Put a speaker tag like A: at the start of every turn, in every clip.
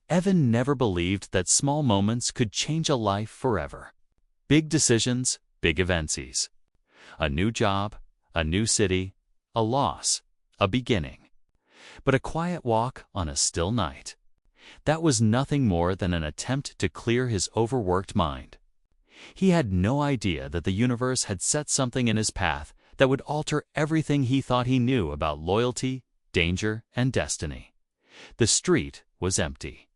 A: Evan never believed that small moments could change a life forever. Big decisions, big events. A new job, a new city, a loss, a beginning. But a quiet walk on a still night. That was nothing more than an attempt to clear his overworked mind. He had no idea that the universe had set something in his path that would alter everything he thought he knew about loyalty, danger, and destiny. The street was empty,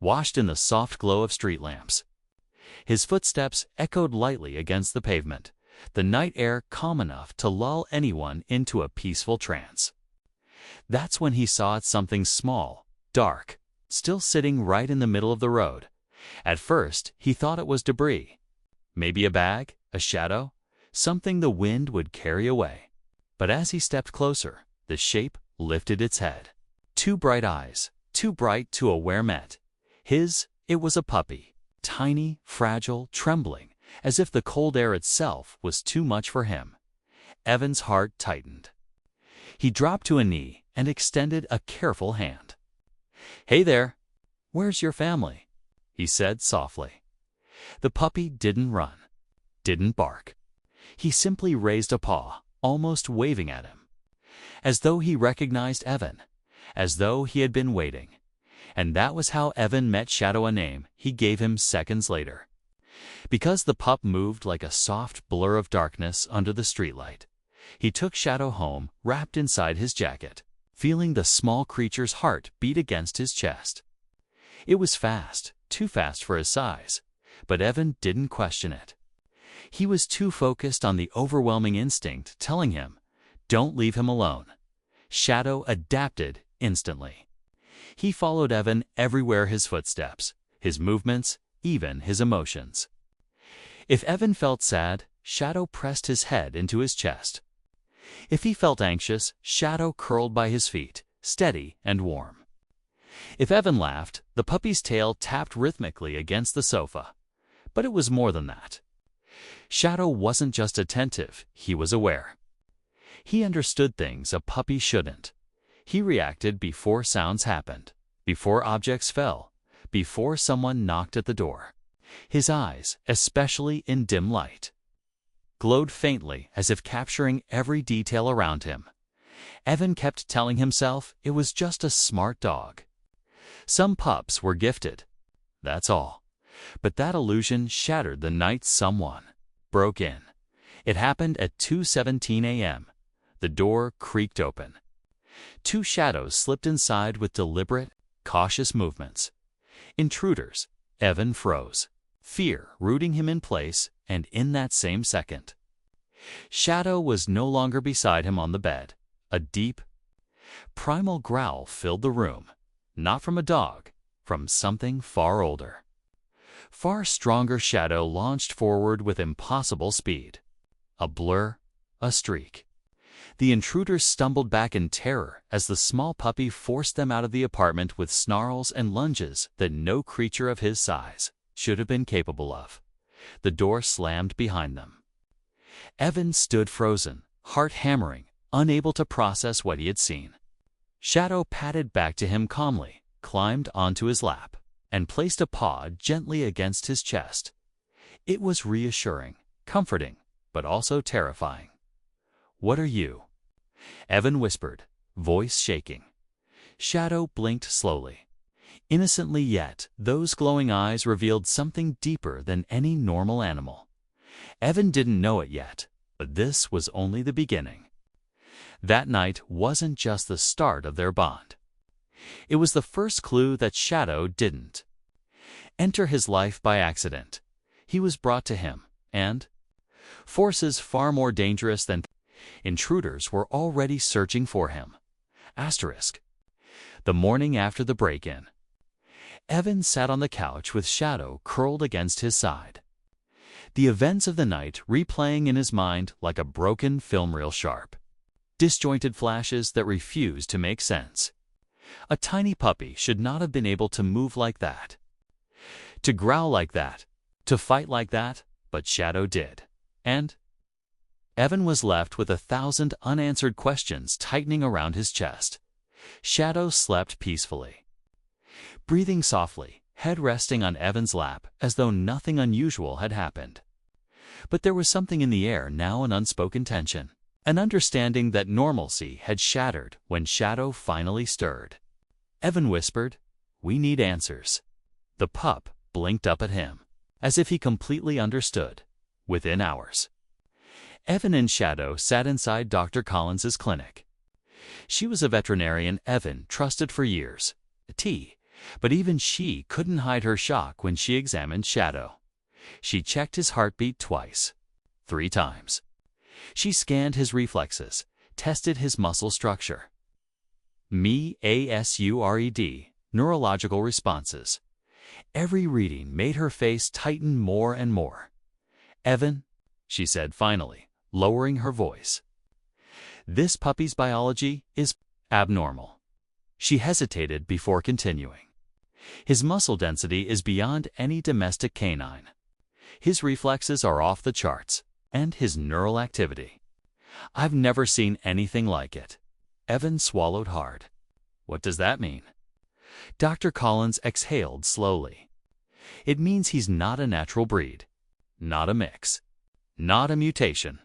A: washed in the soft glow of street lamps. His footsteps echoed lightly against the pavement, the night air calm enough to lull anyone into a peaceful trance. That's when he saw something small, dark, still sitting right in the middle of the road. At first, he thought it was debris. Maybe a bag, a shadow, something the wind would carry away. But as he stepped closer, the shape lifted its head. Two bright eyes, too bright to aware met. It was a puppy, tiny, fragile, trembling, as if the cold air itself was too much for him. Evan's heart tightened. He dropped to a knee and extended a careful hand. "Hey there, where's your family?" he said softly. The puppy didn't run, didn't bark. He simply raised a paw, almost waving at him. As though he recognized Evan, as though he had been waiting. And that was how Evan met Shadow, a name he gave him seconds later. Because the pup moved like a soft blur of darkness under the streetlight, he took Shadow home, wrapped inside his jacket, feeling the small creature's heart beat against his chest. It was fast, too fast for his size, but Evan didn't question it. He was too focused on the overwhelming instinct telling him, "Don't leave him alone." Shadow adapted instantly. He followed Evan everywhere, his footsteps, his movements, even his emotions. If Evan felt sad, Shadow pressed his head into his chest. If he felt anxious, Shadow curled by his feet, steady and warm. If Evan laughed, the puppy's tail tapped rhythmically against the sofa. But it was more than that. Shadow wasn't just attentive, he was aware. He understood things a puppy shouldn't. He reacted before sounds happened, before objects fell, before someone knocked at the door. His eyes, especially in dim light, glowed faintly as if capturing every detail around him. Evan kept telling himself it was just a smart dog. Some pups were gifted, that's all. But that illusion shattered the night someone broke in. It happened at 2:17 a.m. The door creaked open. Two shadows slipped inside with deliberate, cautious movements. Intruders. Evan froze, fear rooting him in place, and in that same second, Shadow was no longer beside him on the bed. A deep, primal growl filled the room, not from a dog, from something far older. Far stronger. Shadow launched forward with impossible speed. A blur, a streak. The intruders stumbled back in terror as the small puppy forced them out of the apartment with snarls and lunges that no creature of his size should have been capable of. The door slammed behind them. Evan stood frozen, heart hammering, unable to process what he had seen. Shadow padded back to him calmly, climbed onto his lap, and placed a paw gently against his chest. It was reassuring, comforting, but also terrifying. "What are you?" Evan whispered, voice shaking. Shadow blinked slowly. Innocently, yet those glowing eyes revealed something deeper than any normal animal. Evan didn't know it yet, but this was only the beginning. That night wasn't just the start of their bond. It was the first clue that Shadow didn't enter his life by accident. He was brought to him, and forces far more dangerous than intruders were already searching for him. The morning after the break-in, Evan sat on the couch with Shadow curled against his side. The events of the night replaying in his mind like a broken film reel, sharp, disjointed flashes that refused to make sense. A tiny puppy should not have been able to move like that, to growl like that, to fight like that, but Shadow did. And Evan was left with 1,000 unanswered questions tightening around his chest. Shadow slept peacefully, breathing softly, head resting on Evan's lap as though nothing unusual had happened. But there was something in the air now, an unspoken tension, an understanding that normalcy had shattered when Shadow finally stirred. Evan whispered, "We need answers." The pup blinked up at him, as if he completely understood. Within hours, Evan and Shadow sat inside Dr. Collins's clinic. She was a veterinarian Evan trusted for years, but even she couldn't hide her shock when she examined Shadow. She checked his heartbeat twice, 3 times. She scanned his reflexes, tested his muscle structure. ASURED, neurological responses. Every reading made her face tighten more and more. "Evan," she said finally, lowering her voice, "this puppy's biology is abnormal." She hesitated before continuing. "His muscle density is beyond any domestic canine. His reflexes are off the charts, and his neural activity. I've never seen anything like it." Evan swallowed hard. "What does that mean?" Dr. Collins exhaled slowly. "It means he's not a natural breed, not a mix, not a mutation."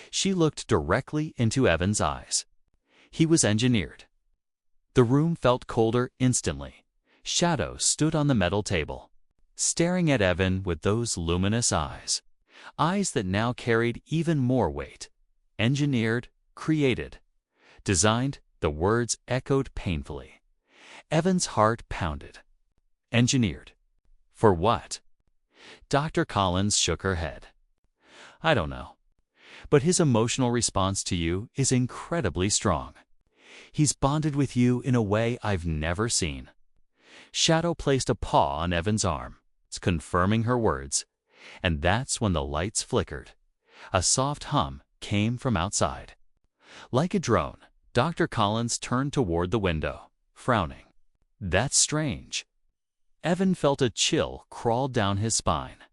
A: She looked directly into Evan's eyes. "He was engineered." The room felt colder instantly. Shadow stood on the metal table, staring at Evan with those luminous eyes that now carried even more weight. Engineered, created, designed, the words echoed painfully. Evan's heart pounded. Engineered. For what? Dr. Collins shook her head. "I don't know. But his emotional response to you is incredibly strong. He's bonded with you in a way I've never seen." Shadow placed a paw on Evan's arm, confirming her words, and that's when the lights flickered. A soft hum came from outside. Like a drone, Dr. Collins turned toward the window, frowning. "That's strange." Evan felt a chill crawl down his spine.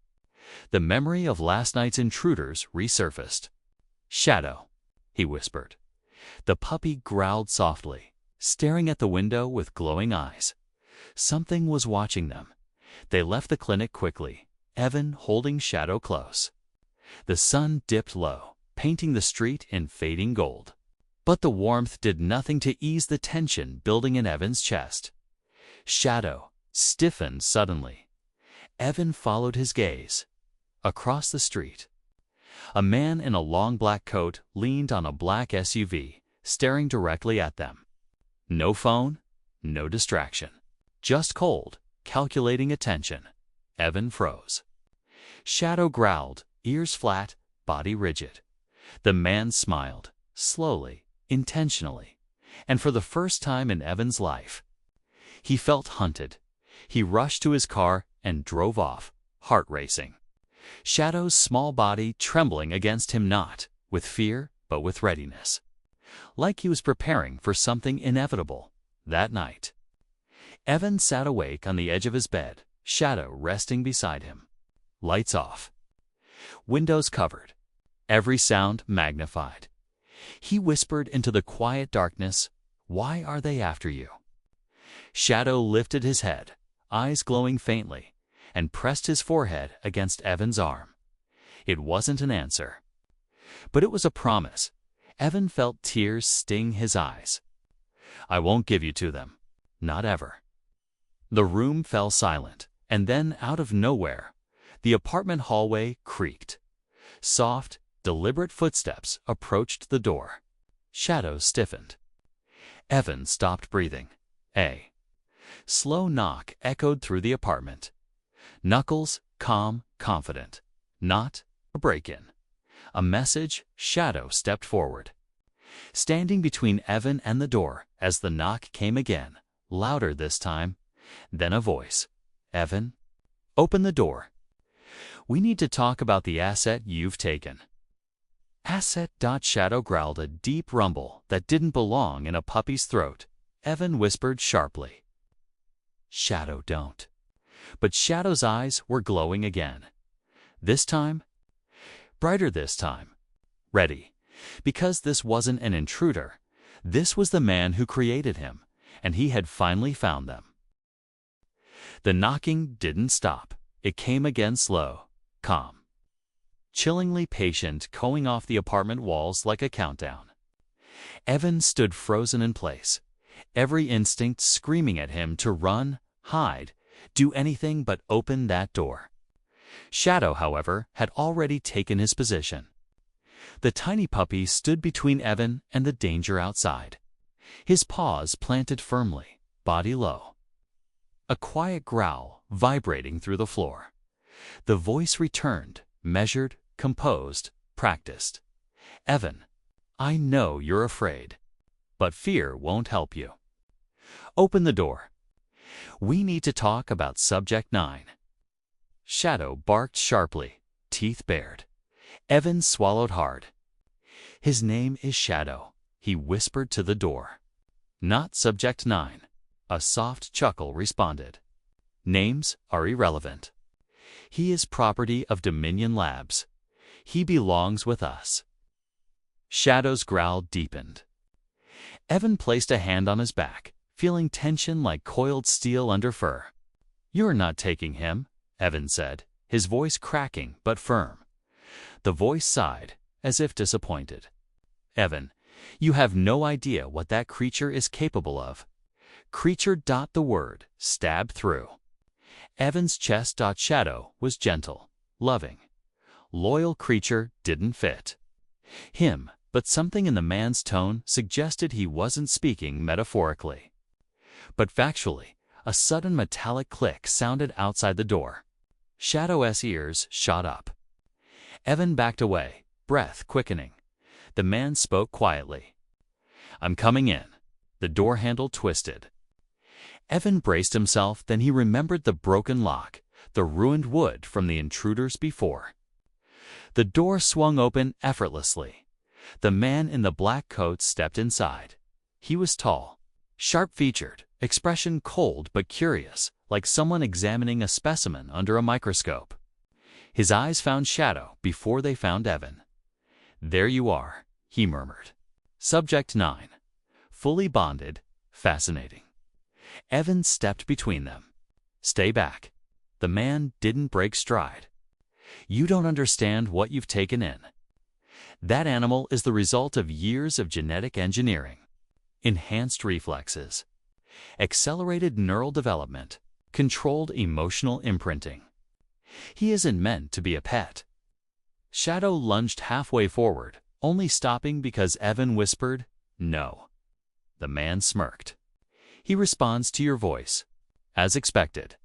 A: The memory of last night's intruders resurfaced. "Shadow," he whispered. The puppy growled softly, staring at the window with glowing eyes. Something was watching them. They left the clinic quickly, Evan holding Shadow close. The sun dipped low, painting the street in fading gold. But the warmth did nothing to ease the tension building in Evan's chest. Shadow stiffened suddenly. Evan followed his gaze. Across the street, a man in a long black coat leaned on a black SUV, staring directly at them. No phone, no distraction. Just cold, calculating attention. Evan froze. Shadow growled, ears flat, body rigid. The man smiled, slowly, intentionally, and for the first time in Evan's life. He felt hunted. He rushed to his car and drove off, heart racing. Shadow's small body trembling against him, not with fear, but with readiness. Like he was preparing for something inevitable that night. Evan sat awake on the edge of his bed, Shadow resting beside him. Lights off. Windows covered. Every sound magnified. He whispered into the quiet darkness, "Why are they after you?" Shadow lifted his head, eyes glowing faintly, and pressed his forehead against Evan's arm. It wasn't an answer, but it was a promise. Evan felt tears sting his eyes. "I won't give you to them. Not ever." The room fell silent, and then out of nowhere, the apartment hallway creaked. Soft, deliberate footsteps approached the door. Shadow stiffened. Evan stopped breathing. A slow knock echoed through the apartment. Knuckles, calm, confident. Not a break-in. A message. Shadow stepped forward, standing between Evan and the door as the knock came again, louder this time. Then a voice. "Evan, open the door. We need to talk about the asset you've taken." Asset. Shadow growled a deep rumble that didn't belong in a puppy's throat. Evan whispered sharply, "Shadow, don't." But Shadow's eyes were glowing again. This time, brighter this time. Ready. Because this wasn't an intruder. This was the man who created him, and he had finally found them. The knocking didn't stop. It came again slow, calm, chillingly patient, going off the apartment walls like a countdown. Evan stood frozen in place, every instinct screaming at him to run, hide, do anything but open that door. Shadow, however, had already taken his position. The tiny puppy stood between Evan and the danger outside, his paws planted firmly, body low. A quiet growl vibrating through the floor. The voice returned, measured, composed, practiced. "Evan, I know you're afraid, but fear won't help you. Open the door. We need to talk about Subject 9. Shadow barked sharply, teeth bared. Evan swallowed hard. "His name is Shadow," he whispered to the door. "Not Subject 9. A soft chuckle responded. "Names are irrelevant. He is property of Dominion Labs. He belongs with us." Shadow's growl deepened. Evan placed a hand on his back, feeling tension like coiled steel under fur. "You're not taking him," Evan said, his voice cracking but firm. The voice sighed, as if disappointed. "Evan, you have no idea what that creature is capable of." Creature. The word stabbed through. Evan's chest. Shadow was gentle, loving. Loyal creature didn't fit him, but something in the man's tone suggested he wasn't speaking metaphorically. But factually, a sudden metallic click sounded outside the door. Shadow's ears shot up. Evan backed away, breath quickening. The man spoke quietly. "I'm coming in." The door handle twisted. Evan braced himself, then he remembered the broken lock, the ruined wood from the intruders before. The door swung open effortlessly. The man in the black coat stepped inside. He was tall, sharp-featured, expression cold but curious, like someone examining a specimen under a microscope. His eyes found Shadow before they found Evan. "There you are," he murmured. "Subject 9. Fully bonded, fascinating." Evan stepped between them. "Stay back." The man didn't break stride. "You don't understand what you've taken in. That animal is the result of years of genetic engineering. Enhanced reflexes, accelerated neural development, controlled emotional imprinting. He isn't meant to be a pet." Shadow lunged halfway forward, only stopping because Evan whispered, "No." The man smirked. "He responds to your voice, as expected."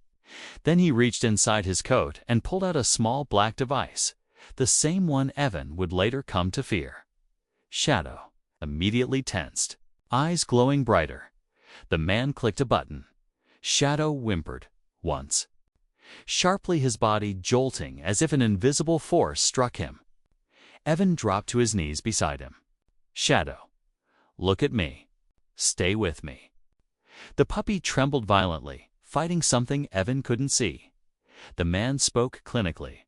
A: Then he reached inside his coat and pulled out a small black device, the same one Evan would later come to fear. Shadow immediately tensed, eyes glowing brighter. The man clicked a button. Shadow whimpered once, sharply, his body jolting as if an invisible force struck him. Evan dropped to his knees beside him. "Shadow, look at me. Stay with me." The puppy trembled violently, fighting something Evan couldn't see. The man spoke clinically.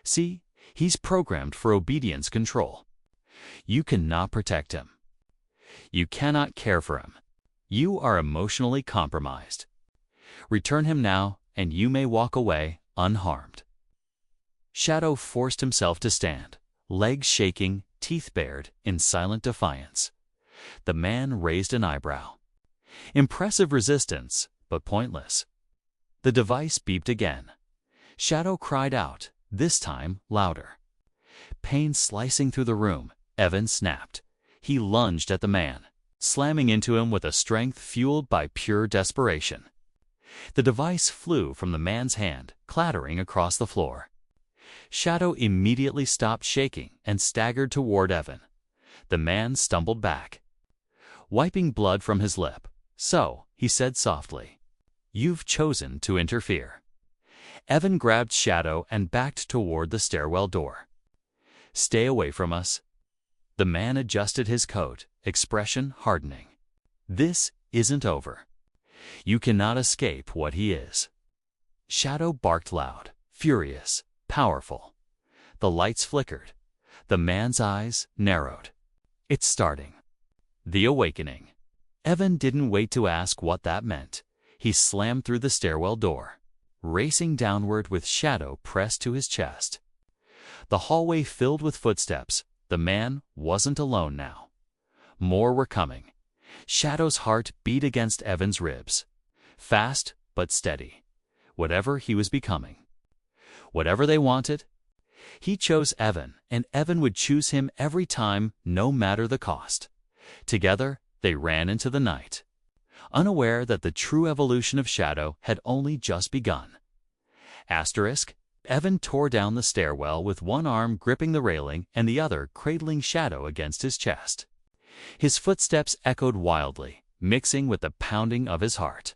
A: "See, he's programmed for obedience control. You cannot protect him. You cannot care for him. You are emotionally compromised. Return him now, and you may walk away unharmed." Shadow forced himself to stand, legs shaking, teeth bared, in silent defiance. The man raised an eyebrow. Impressive resistance, but pointless. The device beeped again. Shadow cried out, this time louder. Pain slicing through the room, Evan snapped. He lunged at the man, slamming into him with a strength fueled by pure desperation. The device flew from the man's hand, clattering across the floor. Shadow immediately stopped shaking and staggered toward Evan. The man stumbled back, wiping blood from his lip. "So," he said softly, "you've chosen to interfere." Evan grabbed Shadow and backed toward the stairwell door. "Stay away from us." The man adjusted his coat, expression hardening. "This isn't over. You cannot escape what he is." Shadow barked loud, furious, powerful. The lights flickered. The man's eyes narrowed. "It's starting." The awakening. Evan didn't wait to ask what that meant. He slammed through the stairwell door, racing downward with Shadow pressed to his chest. The hallway filled with footsteps. The man wasn't alone now. More were coming. Shadow's heart beat against Evan's ribs. Fast but steady. Whatever he was becoming. Whatever they wanted, he chose Evan, and Evan would choose him every time, no matter the cost. Together, they ran into the night, unaware that the true evolution of Shadow had only just begun. Evan tore down the stairwell with one arm gripping the railing and the other cradling Shadow against his chest. His footsteps echoed wildly, mixing with the pounding of his heart.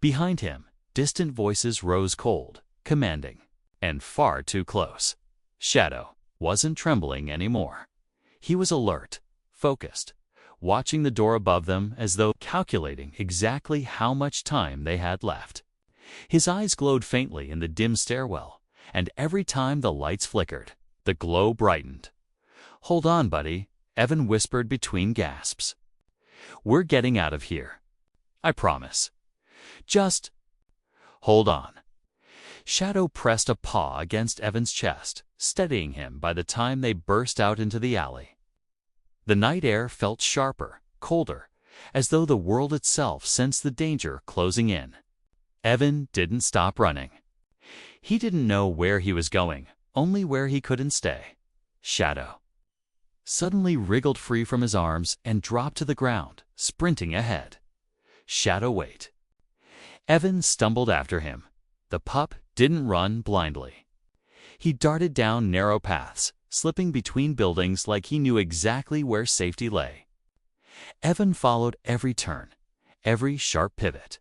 A: Behind him, distant voices rose cold, commanding, and far too close. Shadow wasn't trembling anymore. He was alert, focused, watching the door above them as though calculating exactly how much time they had left. His eyes glowed faintly in the dim stairwell, and every time the lights flickered, the glow brightened. "Hold on, buddy," Evan whispered between gasps. "We're getting out of here. I promise. Just hold on." Shadow pressed a paw against Evan's chest, steadying him by the time they burst out into the alley. The night air felt sharper, colder, as though the world itself sensed the danger closing in. Evan didn't stop running. He didn't know where he was going, only where he couldn't stay. Shadow suddenly wriggled free from his arms and dropped to the ground, sprinting ahead. Shadow wait. Evan stumbled after him. The pup didn't run blindly. He darted down narrow paths, slipping between buildings like he knew exactly where safety lay. Evan followed every turn, every sharp pivot.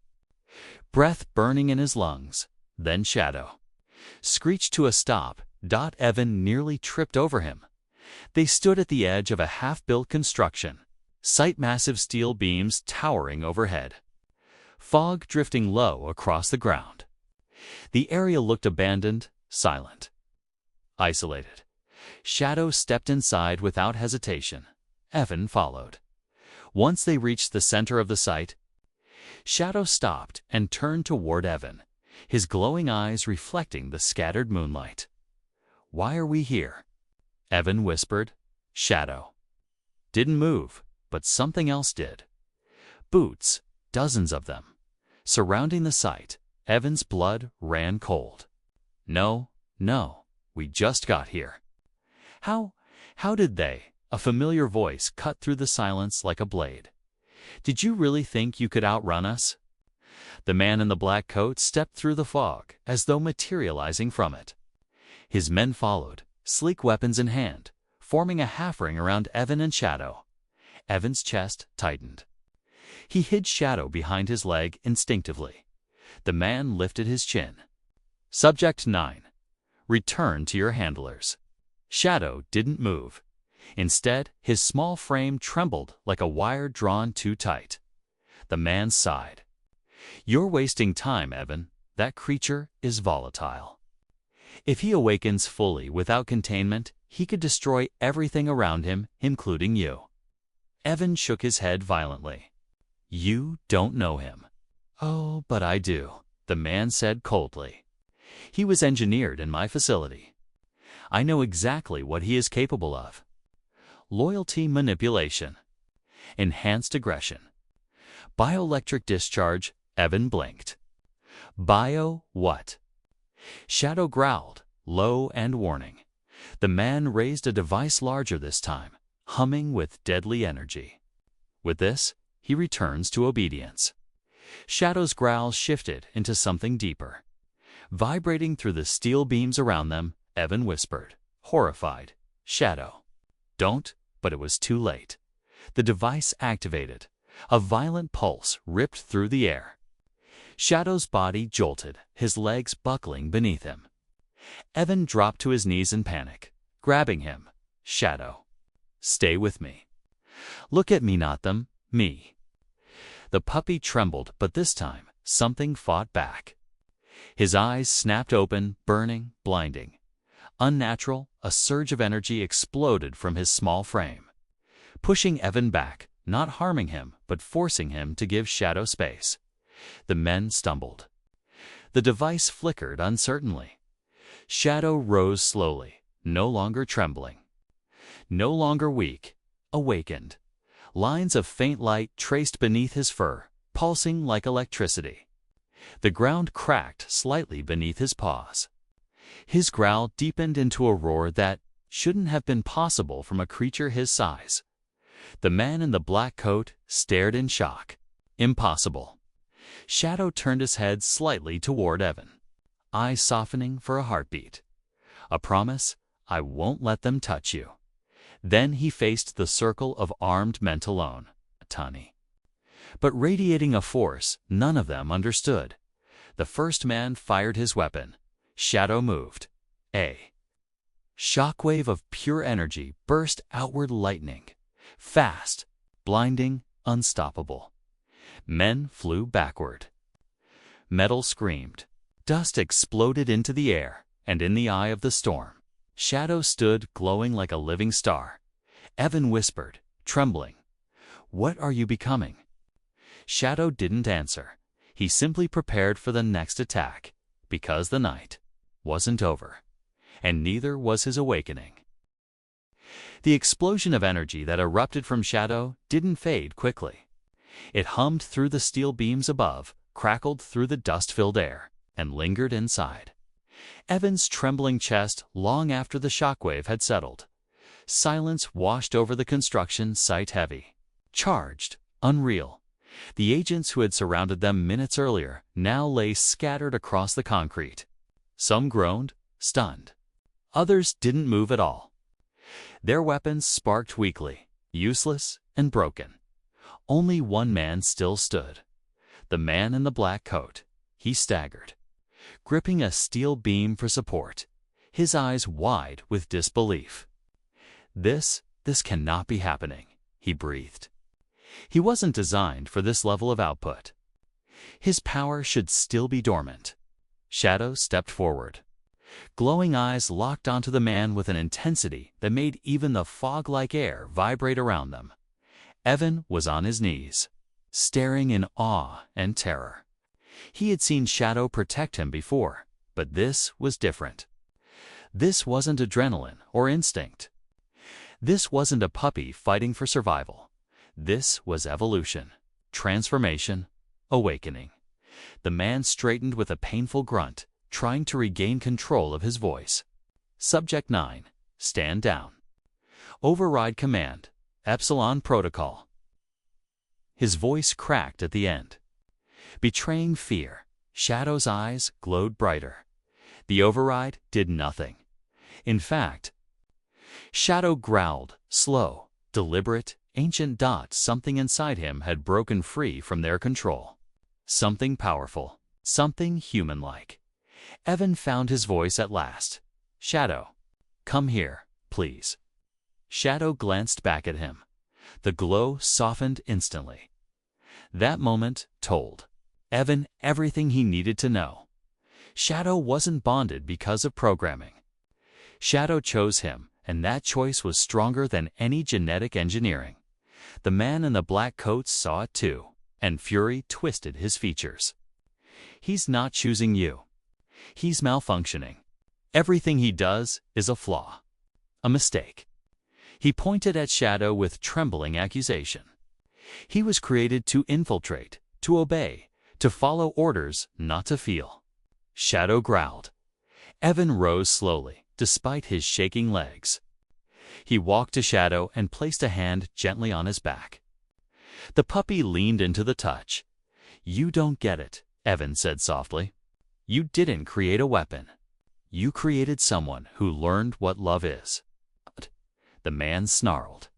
A: Breath burning in his lungs, then Shadow screeched to a stop. Evan nearly tripped over him. They stood at the edge of a half-built construction, massive steel beams towering overhead. Fog drifting low across the ground. The area looked abandoned, silent, isolated. Shadow stepped inside without hesitation. Evan followed. Once they reached the center of the site, Shadow stopped and turned toward Evan, his glowing eyes reflecting the scattered moonlight. "Why are we here?" Evan whispered. Shadow didn't move, but something else did. Boots, dozens of them, surrounding the site. Evan's blood ran cold. No, we just got here." How did they?" A familiar voice cut through the silence like a blade. "Did you really think you could outrun us?" The man in the black coat stepped through the fog, as though materializing from it. His men followed, sleek weapons in hand, forming a half-ring around Evan and Shadow. Evan's chest tightened. He hid Shadow behind his leg instinctively. The man lifted his chin. "Subject 9. Return to your handlers." Shadow didn't move. Instead, his small frame trembled like a wire drawn too tight. The man sighed. "You're wasting time, Evan. That creature is volatile. If he awakens fully without containment, he could destroy everything around him, including you." Evan shook his head violently. "You don't know him." "Oh, but I do," the man said coldly. "He was engineered in my facility. I know exactly what he is capable of. Loyalty manipulation. Enhanced aggression. Bioelectric discharge." Evan blinked. "Bio what?" Shadow growled, low and warning. The man raised a device larger this time, humming with deadly energy. With this, he returns to obedience. Shadow's growl shifted into something deeper. Vibrating through the steel beams around them, Evan whispered, horrified, "Shadow, don't," but it was too late. The device activated. A violent pulse ripped through the air. Shadow's body jolted, his legs buckling beneath him. Evan dropped to his knees in panic, grabbing him. "Shadow, stay with me. Look at me, not them, me." The puppy trembled, but this time, something fought back. His eyes snapped open, burning, blinding. Unnatural, a surge of energy exploded from his small frame, pushing Evan back, not harming him, but forcing him to give Shadow space. The men stumbled. The device flickered uncertainly. Shadow rose slowly, no longer trembling. No longer weak, awakened. Lines of faint light traced beneath his fur, pulsing like electricity. The ground cracked slightly beneath his paws. His growl deepened into a roar that shouldn't have been possible from a creature his size. The man in the black coat stared in shock. Impossible. Shadow turned his head slightly toward Evan, eyes softening for a heartbeat. A promise, I won't let them touch you. Then he faced the circle of armed men alone, tiny, but radiating a force none of them understood. The first man fired his weapon. Shadow moved. A shockwave of pure energy burst outward, lightning. Fast, blinding, unstoppable. Men flew backward. Metal screamed. Dust exploded into the air, and in the eye of the storm, Shadow stood glowing like a living star. Evan whispered, trembling, "What are you becoming?" Shadow didn't answer. He simply prepared for the next attack, because the night wasn't over, and neither was his awakening. The explosion of energy that erupted from Shadow didn't fade quickly. It hummed through the steel beams above, crackled through the dust-filled air, and lingered inside Evan's trembling chest long after the shockwave had settled. Silence washed over the construction site, heavy, charged, unreal. The agents who had surrounded them minutes earlier now lay scattered across the concrete. Some groaned, stunned. Others didn't move at all. Their weapons sparked weakly, useless and broken. Only one man still stood. The man in the black coat. He staggered, gripping a steel beam for support, his eyes wide with disbelief. This cannot be happening, he breathed. He wasn't designed for this level of output. His power should still be dormant. Shadow stepped forward. Glowing eyes locked onto the man with an intensity that made even the fog-like air vibrate around them. Evan was on his knees, staring in awe and terror. He had seen Shadow protect him before, but this was different. This wasn't adrenaline or instinct. This wasn't a puppy fighting for survival. This was evolution, transformation, awakening. The man straightened with a painful grunt, trying to regain control of his voice. Subject 9, stand down. Override command, Epsilon Protocol. His voice cracked at the end, betraying fear. Shadow's eyes glowed brighter. The override did nothing. In fact, Shadow growled, slow, deliberate, ancient dots. Something inside him had broken free from their control. Something powerful, something human-like. Evan found his voice at last. Shadow, come here, please. Shadow glanced back at him. The glow softened instantly. That moment told Evan everything he needed to know. Shadow wasn't bonded because of programming. Shadow chose him, and that choice was stronger than any genetic engineering. The man in the black coat saw it too, and fury twisted his features. He's not choosing you. He's malfunctioning. Everything he does is a flaw, a mistake. He pointed at Shadow with trembling accusation. He was created to infiltrate, to obey, to follow orders, not to feel. Shadow growled. Evan rose slowly, despite his shaking legs. He walked to Shadow and placed a hand gently on his back. The puppy leaned into the touch. You don't get it, Evan said softly. You didn't create a weapon. You created someone who learned what love is. The man snarled.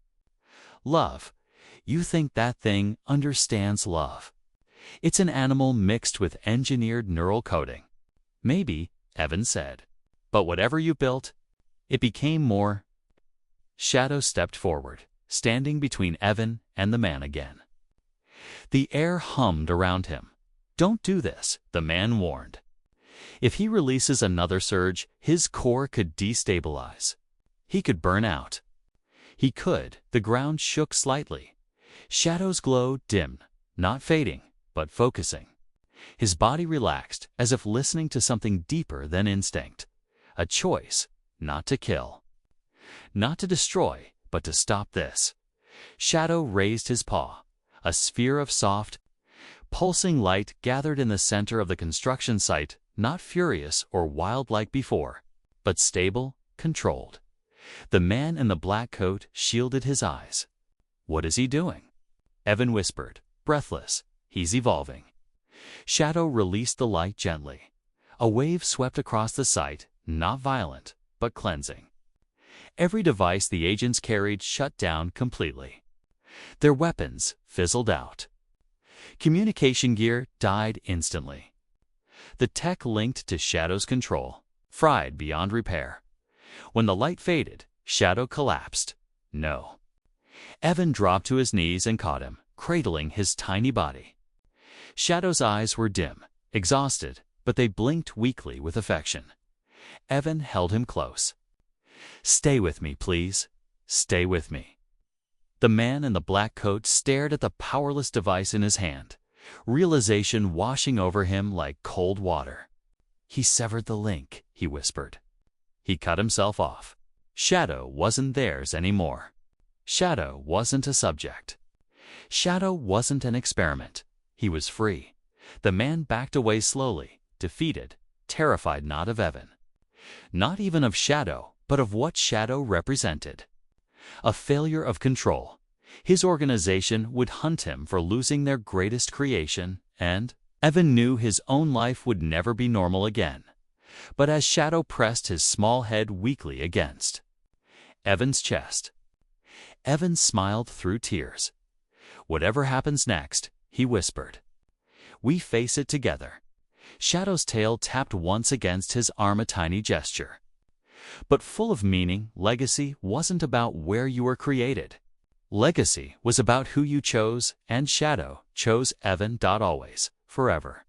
A: Love? You think that thing understands love? It's an animal mixed with engineered neural coding. Maybe, Evan said. But whatever you built, it became more. Shadow stepped forward, standing between Evan and the man again. The air hummed around him. Don't do this, the man warned. If he releases another surge, his core could destabilize. He could burn out. He could. The ground shook slightly. Shadow's glow dimmed, not fading, but focusing. His body relaxed, as if listening to something deeper than instinct. A choice, not to kill. Not to destroy, but to stop this. Shadow raised his paw. A sphere of soft, pulsing light gathered in the center of the construction site, not furious or wild like before, but stable, controlled. The man in the black coat shielded his eyes. "What is he doing?" Evan whispered, breathless. "He's evolving." Shadow released the light gently. A wave swept across the site, not violent, but cleansing. Every device the agents carried shut down completely. Their weapons fizzled out. Communication gear died instantly. The tech linked to Shadow's control, fried beyond repair. When the light faded, Shadow collapsed. No. Evan dropped to his knees and caught him, cradling his tiny body. Shadow's eyes were dim, exhausted, but they blinked weakly with affection. Evan held him close. "Stay with me, please. Stay with me." The man in the black coat stared at the powerless device in his hand, realization washing over him like cold water. "He severed the link," he whispered. He cut himself off. Shadow wasn't theirs anymore. Shadow wasn't a subject. Shadow wasn't an experiment. He was free. The man backed away slowly, defeated, terrified not of Evan. Not even of Shadow, but of what Shadow represented. A failure of control. His organization would hunt him for losing their greatest creation, and Evan knew his own life would never be normal again. But as Shadow pressed his small head weakly against Evan's chest, Evan smiled through tears. "Whatever happens next," he whispered, "we face it together." Shadow's tail tapped once against his arm, a tiny gesture. But full of meaning, legacy wasn't about where you were created. Legacy was about who you chose, and Shadow chose Evan. Always, forever.